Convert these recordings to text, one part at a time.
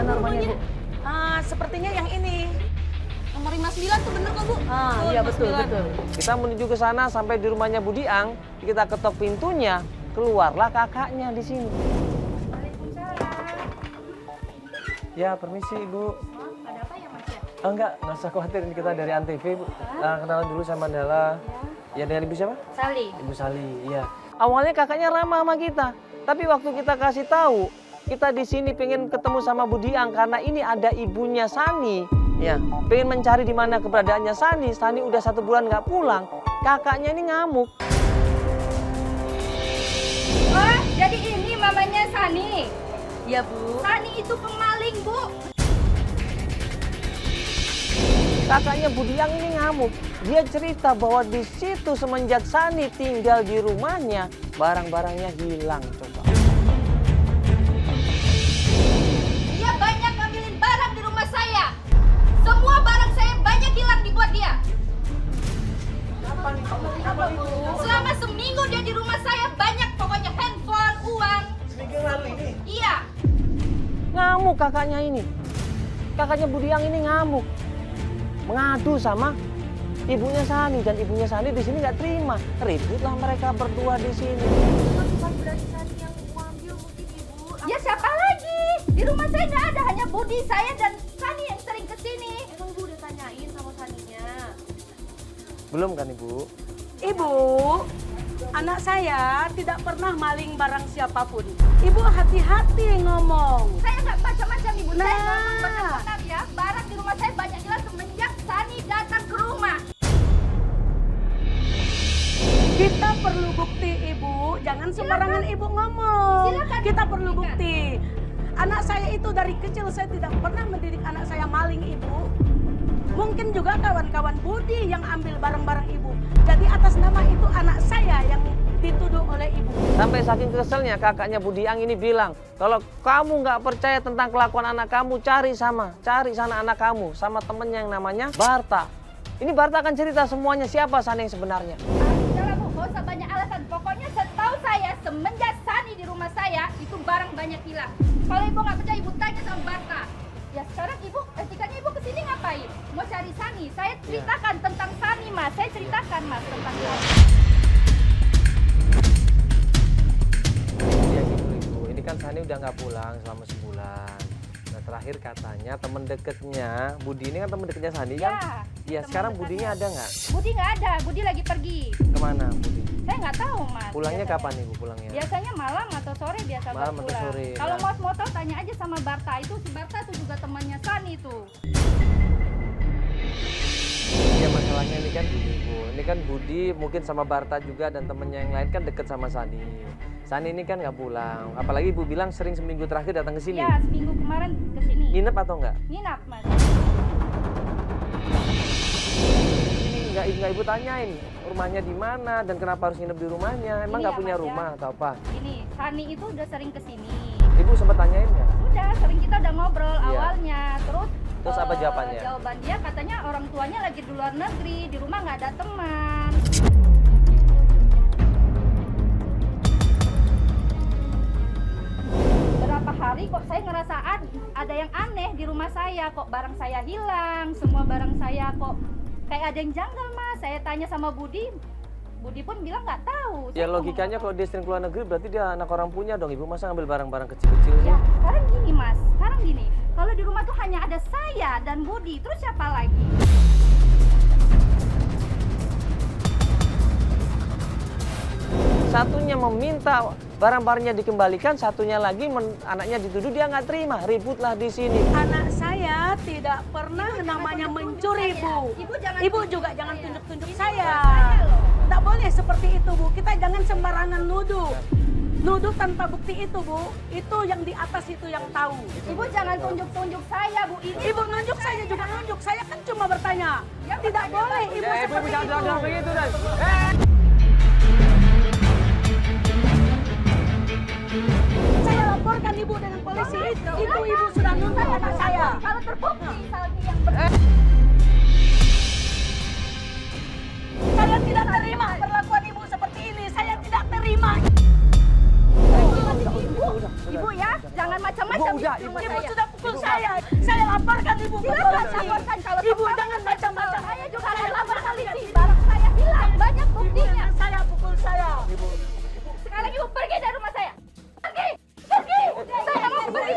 mana rumahnya, Bu? Sepertinya yang ini. Nomor 59 tuh bener kok, Bu. Iya betul, 59. betul. Kita menuju ke sana sampai di rumahnya Bu Diang, kita ketok pintunya, keluarlah kakaknya di sini. Ya, permisi Ibu. Ada apa ya, Mas ya? Enggak usah khawatir, ini kita dari Antv, Bu. Kenalan dulu sama Mandala. Ya, dengan Ibu siapa? Sali. Ibu Sali, iya. Awalnya kakaknya ramah sama kita, tapi waktu kita kasih tahu, kita di sini pengen ketemu sama Bu Diang karena ini ada ibunya Sani. Ya, pengen mencari di mana keberadaannya Sani. Sani udah 1 bulan nggak pulang. Kakaknya ini ngamuk. Oh, jadi ini mamanya Sani. Iya, Bu. Sani itu pemaling, Bu. Kakaknya Bu Diang ini ngamuk. Dia cerita bahwa di situ semenjak Sani tinggal di rumahnya, barang-barangnya hilang. Coba. Dia banyak ngambilin barang di rumah saya. Semua barang saya banyak hilang dibuat dia. Selama seminggu dia di rumah saya banyak pokoknya handphone, uang. Seminggu lalu ini? Iya. Ngamuk kakaknya ini. Kakaknya Bu Diang ini ngamuk. Mengadu sama ibunya Sani, dan ibunya Sani di sini nggak terima. Ributlah mereka berdua di sini. Bukan berarti Sani yang ambil mungkin, Ibu. Ya siapa lagi? Di rumah saya nggak ada, hanya Budi, saya dan Sani yang sering kesini. Emang Ibu udah tanyain sama Saninya? Belum kan Ibu? Ibu, anak saya tidak pernah maling barang siapapun. Ibu hati-hati ngomong. Saya nggak macam-macam, Ibu. Saya Nah. ngomong benar-benar ya. Barang di rumah saya banyak hilang semenjak Sani datang ke rumah. Kita perlu bukti, Ibu. Jangan sembarangan Ibu ngomong. Silakan, Kita Ibu, perlu buktikan. bukti. Anak saya itu dari kecil saya tidak pernah mendidik anak saya maling, Ibu. Mungkin juga kawan-kawan Budi yang ambil barang-barang Ibu. Jadi atas nama itu anak saya yang dituduh oleh Ibu. Sampai saking keselnya kakaknya Bu Diang ini bilang, kalau kamu nggak percaya tentang kelakuan anak kamu, cari sana anak kamu sama temennya yang namanya Barta. Ini Barta akan cerita semuanya siapa Sani yang sebenarnya. Sudahlah, Bu, gak usah banyak alasan. Pokoknya setahu saya semenjak Sani di rumah saya itu barang banyak hilang. Kalau Ibu nggak percaya, Ibu tanya sama Barta. Ya sekarang Ibu, etikanya Ibu kesini ngapain? Mau cari Sani? Saya ceritakan tentang Sani, Mas. Saya ceritakan, Mas, tentang Sani. Ya gitu Ibu, ini kan Sani udah nggak pulang selama sebulan. Nah terakhir katanya temen deketnya, Budi ini kan temen deketnya Sani kan? Iya, teman sekarang dekatnya. Budinya ada nggak? Budi nggak ada, Budi lagi pergi. Kemana Budi? Saya nggak tahu, Mas. Pulangnya biasanya. kapan Ibu pulangnya? Biasanya malam atau sore biasa Malam baru atau pulang. sore, Kalau nah. mau tahu tanya aja sama Barta. Itu si Barta itu juga temannya Sani tuh. Ya masalahnya ini kan gini Bu, ini kan Budi mungkin sama Barta juga dan temennya yang lain kan deket sama Sani. Sani ini kan nggak pulang, apalagi Ibu bilang sering seminggu terakhir datang ke sini. Iya, seminggu kemarin kesini. Nginep atau enggak? Nginap, Mas. Ini nggak Ibu tanyain rumahnya di mana dan kenapa harus nginep di rumahnya? Emang Ini nggak ya, punya Mas, ya. rumah atau apa? Ini, Sani itu udah sering kesini. Ibu sempat tanyain nggak? Udah, sering kita udah ngobrol Iya. awalnya. Terus apa jawabannya? Jawaban dia katanya orang tuanya lagi di luar negeri, di rumah nggak ada teman. Berapa hari kok saya ngerasa ada yang aneh di rumah saya, kok barang saya hilang, semua barang saya kok kayak ada yang janggal, Mas. Saya tanya sama Budi, Budi pun bilang nggak tahu. Ya Saya ngomong, logikanya kalau dia sering keluar negeri berarti dia anak orang punya dong Ibu, masa ngambil barang-barang kecil-kecil sih? ya, sekarang gini, Mas. Sekarang gini, kalau di rumah tuh hanya ada saya dan Budi, terus siapa lagi? Satunya meminta barang-barangnya dikembalikan, satunya lagi anaknya dituduh dia nggak terima, ributlah di sini. Anak saya tidak pernah namanya mencuri, Bu. Ibu juga jangan tunjuk-tunjuk saya. Tidak boleh seperti itu, Bu. Kita jangan sembarangan nuduh. Nuduh tanpa bukti itu, Bu. Itu yang di atas itu yang tahu. Ibu jangan tunjuk-tunjuk saya, Bu. Ini Ibu nunjuk, saya juga nunjuk. Saya kan cuma bertanya. Tidak boleh Ibu seperti itu. begitu dan. Saya laporkan Ibu dengan polisi. Itu Ibu sudah nuntut anak saya. kalau terbukti Salmi yang benar. Saya tidak terima perlakuan Ibu seperti ini. Saya tidak terima. Udah, Ibu ya, jangan macam-macam Ibu, udah, di Ibu. rumah Ibu saya. sudah pukul saya. Saya laporkan ibu ke Silakan polisi. laporkan kalau Ibu sempat. jangan macam-macam. Saya juga akan lapor polisi. Barang saya hilang, banyak Ibu buktinya. yang saya pukul saya. Sekarang ibu pergi dari rumah saya. Pergi, pergi. Saya mau pergi.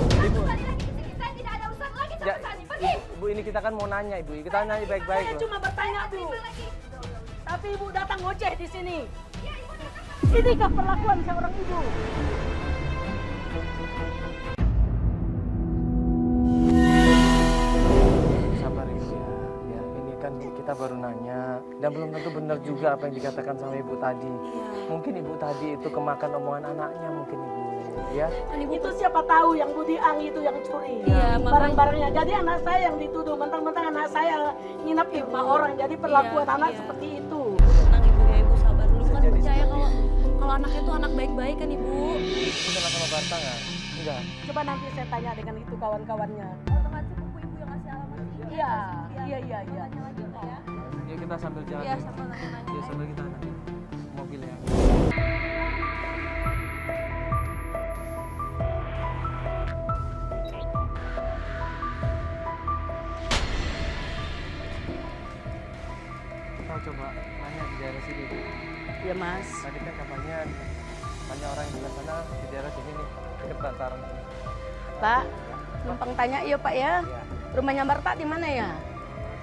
Satu kali lagi di sini, saya tidak ada urusan lagi sama Sani. Pergi. Ibu, ini kita kan mau nanya, Ibu. Kita nanya baik-baik Saya loh. cuma bertanya, Bu. Lagi. Tapi ibu datang ngoceh di sini. Ya, ibu datang. Inikah perlakuan seorang ibu? Sabar Ibu ya. Ya, ini kan kita baru nanya dan belum tentu benar juga apa yang dikatakan sama Ibu tadi. Mungkin Ibu tadi itu kemakan omongan anaknya mungkin Ibu. Ya. Itu siapa tahu yang Budiang itu yang curi. Iya, makanya- Barang-barangnya. Jadi anak saya yang dituduh. Mentang-mentang anak saya nginep di rumah orang. Jadi perlakuan Iya, anak iya. seperti itu. Tenang ibu ya, ibu sabar dulu kan percaya kalau anaknya itu anak baik-baik kan ibu. Ibu kenal sama Barta nggak? Enggak. Coba nanti saya tanya dengan itu kawan-kawannya. Otomatis buku ibu yang ngasih alamat ini. Iya, iya. Tanya lagi Pak ya. Ya kita sambil jalan. Iya sama nanya. Ya sambil kita nanya. Mobil ya. Kita coba nanya di daerah sini Bu. Iya, Mas. Tadi kan katanya banyak orang yang bilang sana di daerah sini nih dekat sarang. Pak, numpang tanya iya Pak ya. Rumahnya Barta di mana ya?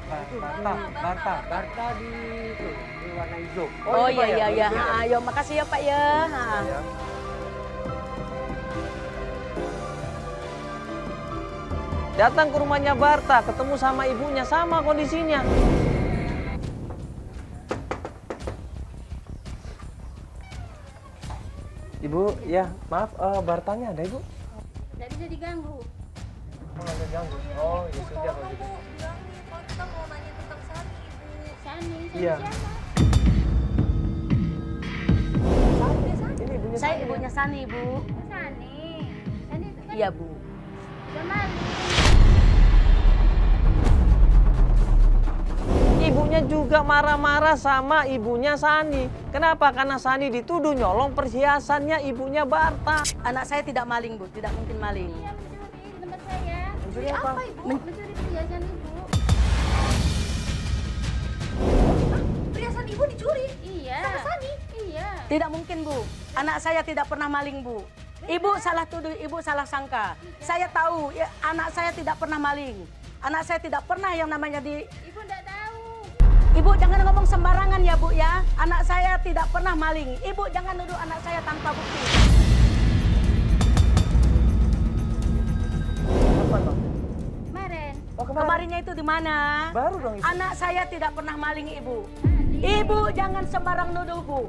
Barta di itu di warna hijau. Oh, itu, Pak, iya. ya? Ayo, makasih ya Pak ya. Ha. Ya. Datang ke rumahnya Barta, ketemu sama ibunya, sama kondisinya. Ibu, ya maaf, Bartanya ada Ibu? Tidak bisa diganggu. Oh, nggak ada ganggu. Oh, ya sudah kalau gitu. Bilangin kalau kita mau nanya tentang Sani, Ibu. Sani, Iya. siapa? Ini ibunya Saya ibunya Sani, Bu. Sani. Sani itu kan Iya, Bu. udah maling. Ibunya juga marah-marah sama ibunya Sani. Kenapa? Karena Sani dituduh nyolong perhiasannya ibunya Barta. Anak saya tidak maling, Bu. Tidak mungkin maling. Iya, mencuri di tempat saya. Mencuri apa? Ibu? Mencuri perhiasan ibu. Perhiasan Ibu dicuri. Iya. Sama Sani? Iya. Tidak mungkin, Bu. Anak saya tidak pernah maling, Bu. Ibu salah tuduh, ibu salah sangka. Saya tahu, ya, anak saya tidak pernah maling. Anak saya tidak pernah yang namanya Ibu enggak tahu. Ibu jangan ngomong sembarangan ya, Bu ya. Anak saya tidak pernah maling. Ibu jangan nuduh anak saya tanpa bukti. Kapan, Bang? Kemarin. Oh, Kemarinnya itu di mana? Baru dong, Ibu. Anak saya tidak pernah maling, Ibu. Ibu jangan sembarang nuduh, Bu.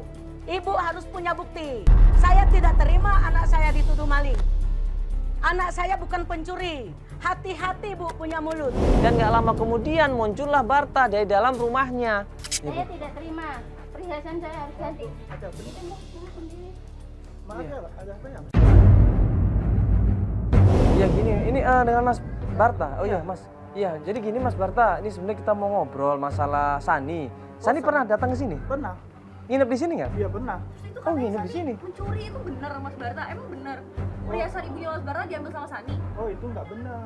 Ibu harus punya bukti. Saya tidak terima anak saya dituduh maling. Anak saya bukan pencuri. Hati-hati, Bu, punya mulut. Dan nggak lama kemudian muncullah Barta dari dalam rumahnya. Saya tidak terima. Perhiasan saya harus ganti. Ditembak dulu sendiri. Iya gini, ini dengan Mas Barta. Oh iya Mas. Iya, jadi gini Mas Barta, ini sebenarnya kita mau ngobrol masalah Sani. Sani pernah datang ke sini? Pernah, Nginep di sini nggak? iya pernah. Oh nginep di sini. Mencuri itu benar Mas Barta, emang benar. Perhiasan ibunya Mas Barta diambil sama Sani. Oh itu nggak benar.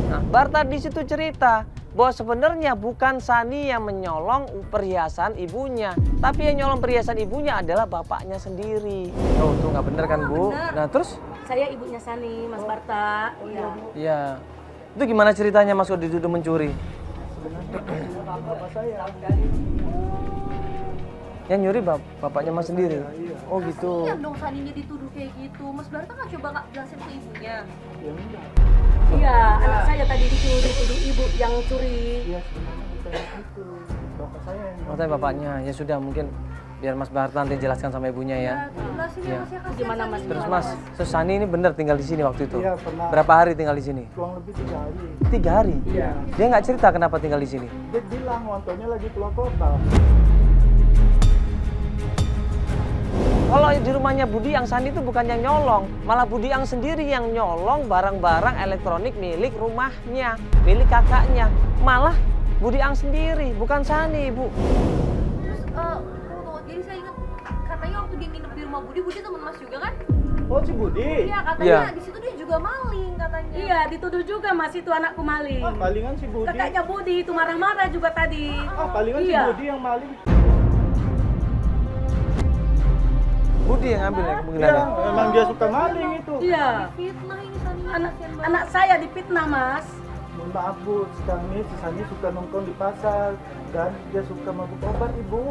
Nah, Barta di situ cerita bahwa sebenarnya bukan Sani yang menyolong perhiasan ibunya, tapi yang nyolong perhiasan ibunya adalah bapaknya sendiri. Oh, itu nggak bener kan Bu? bener. Nah terus? Saya ibunya Sani, Mas Barta. Iya. Iya. Itu gimana ceritanya Mas kok dituduh mencuri? Sebenarnya bapak saya. Yang nyuri bapaknya Mas sendiri? Oh gitu. Kasian dong Saninya dituduh kayak gitu. Mas Barta nggak coba nggak jelasin ke ibunya. Ya enggak. Iya, anak saya tadi dicuri, tuduh ibu yang curi. Iya sebenarnya bukan itu. Bapak saya yang. Oh, tapi bapaknya. Ya sudah mungkin biar Mas Barta nanti jelaskan sama ibunya ya. Jelasin Iya. ya Mas ya, kasihan Gimana, Mas? Saninya. Terus Mas, terus Sani ini bener tinggal di sini waktu itu? Iya pernah. Berapa hari tinggal di sini? Kurang lebih 3 hari. 3 hari? Iya. Dia nggak cerita kenapa tinggal di sini? Dia bilang ngontonnya lagi keluar kota. Kalau di rumahnya Budi yang Sani itu bukan yang nyolong, malah Budi yang sendiri yang nyolong barang-barang elektronik milik rumahnya, milik kakaknya. Malah Budi Ang sendiri, bukan Sani, Ibu. Terus tunggu, jadi saya ingat katanya waktu dia nginep di rumah Budi teman Mas juga kan? Oh, si Budi. Iya, katanya Iya. di situ dia juga maling katanya. Iya, dituduh juga Mas itu anakku maling. Ah, palingan si Budi. Kakaknya Budi itu marah-marah juga tadi. Ah, palingan si Iya. Budi yang maling. Budi yang ambil ya Iya, kemungkinannya. memang dia suka maling itu. Iya. Fitnah ini Sania. Anak, kasihan banget. anak saya dipitnah, Mas. Mohon maaf Bu, sekarang ini si Sani suka nongkrong di pasar dan dia suka mabuk obat Ibu.